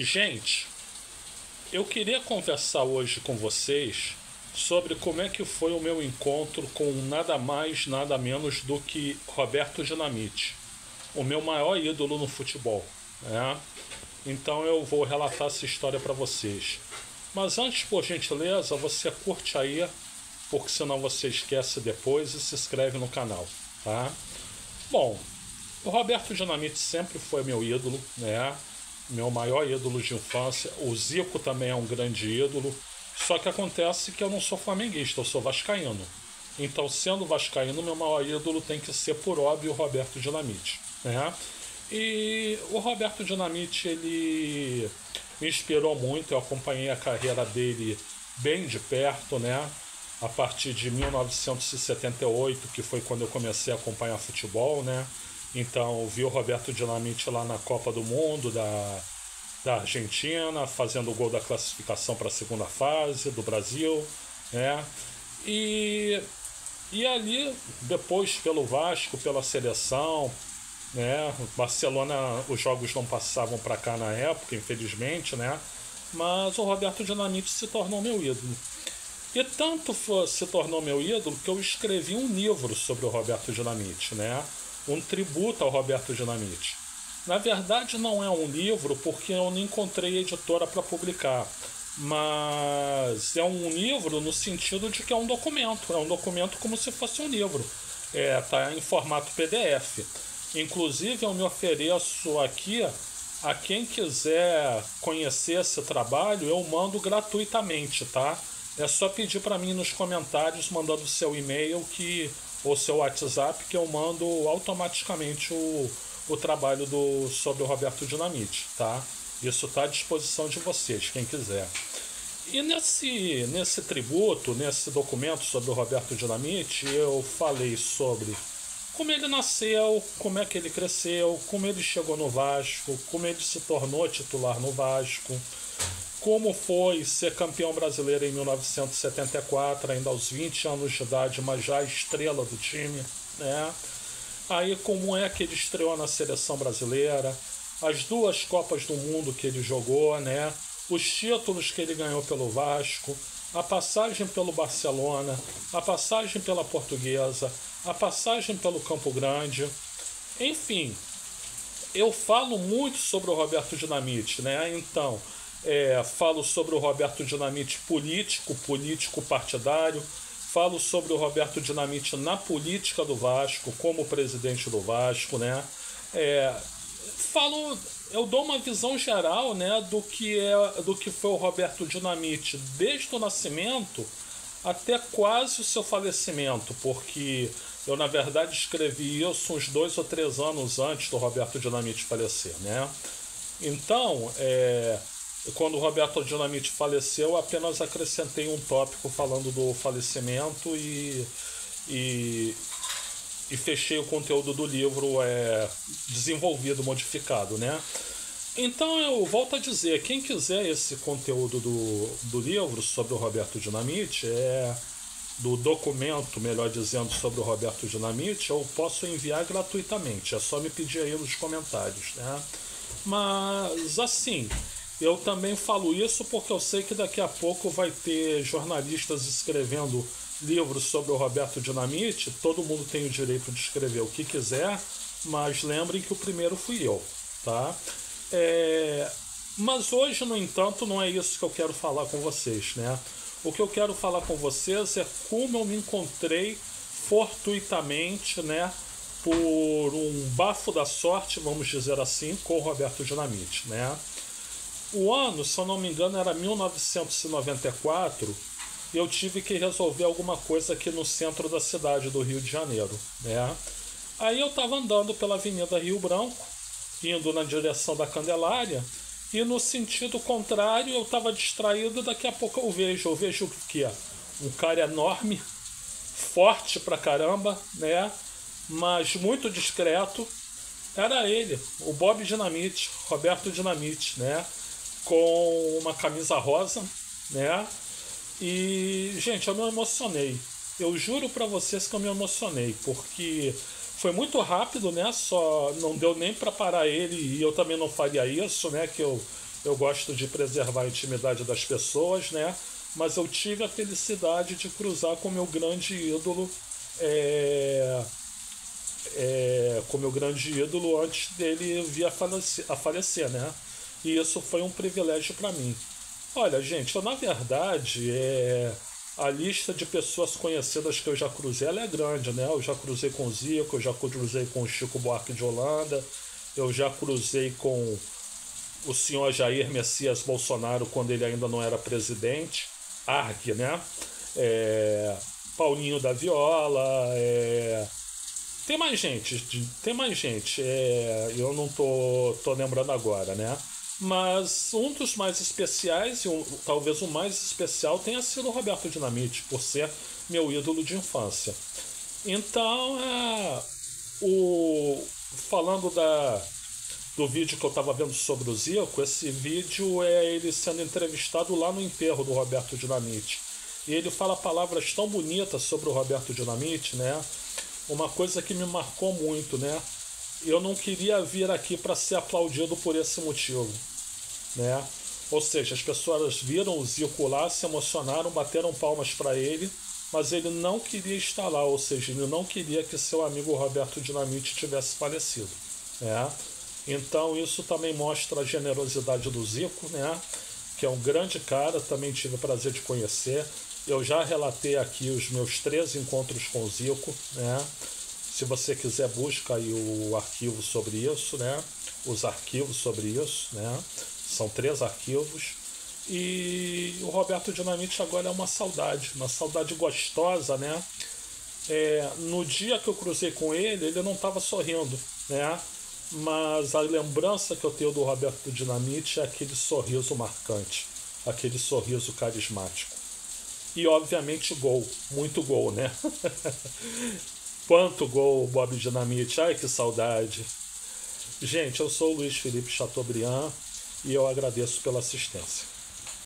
Gente, eu queria conversar hoje com vocês sobre como é que foi o meu encontro com nada mais, nada menos do que Roberto Dinamite, o meu maior ídolo no futebol, né? Então eu vou relatar essa história para vocês. Mas antes, por gentileza, você curte aí, porque senão você esquece depois e se inscreve no canal, tá? Bom, o Roberto Dinamite sempre foi meu ídolo, né? Meu maior ídolo de infância. O Zico também é um grande ídolo. Só que acontece que eu não sou flamenguista, eu sou vascaíno. Então, sendo vascaíno, meu maior ídolo tem que ser, por óbvio, o Roberto Dinamite, né? E o Roberto Dinamite, ele me inspirou muito. Eu acompanhei a carreira dele bem de perto, né? A partir de 1978, que foi quando eu comecei a acompanhar futebol, né? Então, vi o Roberto Dinamite lá na Copa do Mundo da Argentina, fazendo o gol da classificação para a segunda fase do Brasil, né? E, e ali, depois pelo Vasco, pela seleção, né? Barcelona, os jogos não passavam para cá na época, infelizmente, né? Mas o Roberto Dinamite se tornou meu ídolo. E tanto se tornou meu ídolo que eu escrevi um livro sobre o Roberto Dinamite, né? Um tributo ao Roberto Dinamite. Na verdade, não é um livro porque eu não encontrei editora para publicar, mas é um livro no sentido de que é um documento como se fosse um livro. Tá em formato PDF. Inclusive, eu me ofereço aqui a quem quiser conhecer esse trabalho, eu mando gratuitamente, tá? É só pedir para mim nos comentários, mandando seu e-mail ou seu WhatsApp, que eu mando automaticamente o trabalho sobre o Roberto Dinamite, tá? Isso está à disposição de vocês, quem quiser. E nesse tributo, nesse documento sobre o Roberto Dinamite, eu falei sobre como ele nasceu, como é que ele cresceu, como ele chegou no Vasco, como ele se tornou titular no Vasco, como foi ser campeão brasileiro em 1974, ainda aos 20 anos de idade, mas já estrela do time, né? Aí como é que ele estreou na seleção brasileira, as duas Copas do Mundo que ele jogou, né? Os títulos que ele ganhou pelo Vasco, a passagem pelo Barcelona, a passagem pela Portuguesa, a passagem pelo Campo Grande. Enfim, eu falo muito sobre o Roberto Dinamite, né? Então, falo sobre o Roberto Dinamite político partidário, falo sobre o Roberto Dinamite na política do Vasco, como presidente do Vasco, né? Eu dou uma visão geral, né, do que foi o Roberto Dinamite desde o nascimento até quase o seu falecimento, porque eu, na verdade, escrevi isso uns 2 ou 3 anos antes do Roberto Dinamite falecer, né? Então, quando o Roberto Dinamite faleceu, apenas acrescentei um tópico falando do falecimento e fechei o conteúdo do livro desenvolvido, modificado, né? Então eu volto a dizer, quem quiser esse conteúdo do livro sobre o Roberto Dinamite, do documento, melhor dizendo, sobre o Roberto Dinamite, eu posso enviar gratuitamente, é só me pedir aí nos comentários, né? Mas assim, eu também falo isso porque eu sei que daqui a pouco vai ter jornalistas escrevendo livros sobre o Roberto Dinamite. Todo mundo tem o direito de escrever o que quiser, mas lembrem que o primeiro fui eu, tá? Mas hoje, no entanto, não é isso que eu quero falar com vocês, né? O que eu quero falar com vocês é como eu me encontrei fortuitamente, né, por um bafo da sorte, vamos dizer assim, com o Roberto Dinamite, né? O ano, se eu não me engano, era 1994. Eu tive que resolver alguma coisa aqui no centro da cidade do Rio de Janeiro, né? Aí eu estava andando pela Avenida Rio Branco, indo na direção da Candelária, e no sentido contrário eu estava distraído. Daqui a pouco eu vejo o que é? Um cara enorme, forte pra caramba, né? Mas muito discreto. Era ele, o Bob Dinamite, Roberto Dinamite, né? Com uma camisa rosa, né? E, gente, eu me emocionei. Eu juro pra vocês que eu me emocionei, porque foi muito rápido, né? Só não deu nem pra parar ele, e eu também não faria isso, né? Que eu Eu gosto de preservar a intimidade das pessoas, né? Mas eu tive a felicidade de cruzar com meu grande ídolo, é, com meu grande ídolo antes dele vir a falecer, né? E isso foi um privilégio para mim. Olha, gente, eu, na verdade, a lista de pessoas conhecidas que eu já cruzei, ela é grande, né? Eu já cruzei com o Zico, eu já cruzei com o Chico Buarque de Holanda, eu já cruzei com o senhor Jair Messias Bolsonaro quando ele ainda não era presidente, ARG, né? É, Paulinho da Viola, tem mais gente, eu não tô lembrando agora, né? Mas um dos mais especiais, e talvez o mais especial, tenha sido o Roberto Dinamite, por ser meu ídolo de infância. Então, o, falando do vídeo que eu estava vendo sobre o Zico, esse vídeo é ele sendo entrevistado lá no enterro do Roberto Dinamite. E ele fala palavras tão bonitas sobre o Roberto Dinamite, né? Uma coisa que me marcou muito, né? Eu não queria vir aqui para ser aplaudido por esse motivo, né? Ou seja, as pessoas viram o Zico lá, se emocionaram, bateram palmas para ele, mas ele não queria estar lá, ou seja, ele não queria que seu amigo Roberto Dinamite tivesse falecido, né? Então isso também mostra a generosidade do Zico, né? Que é um grande cara, também tive o prazer de conhecer. Eu já relatei aqui os meus 3 encontros com o Zico, né? Se você quiser, busca aí o arquivo sobre isso, né? Os arquivos sobre isso, né? São 3 arquivos. E o Roberto Dinamite agora é uma saudade gostosa, né? No dia que eu cruzei com ele não estava sorrindo, né? Mas a lembrança que eu tenho do Roberto Dinamite é aquele sorriso marcante, aquele sorriso carismático. E obviamente gol, muito gol, né? Quanto gol, Bob Dinamite, ai que saudade. Gente, eu sou o Luiz Felipe Chateaubriand e eu agradeço pela assistência.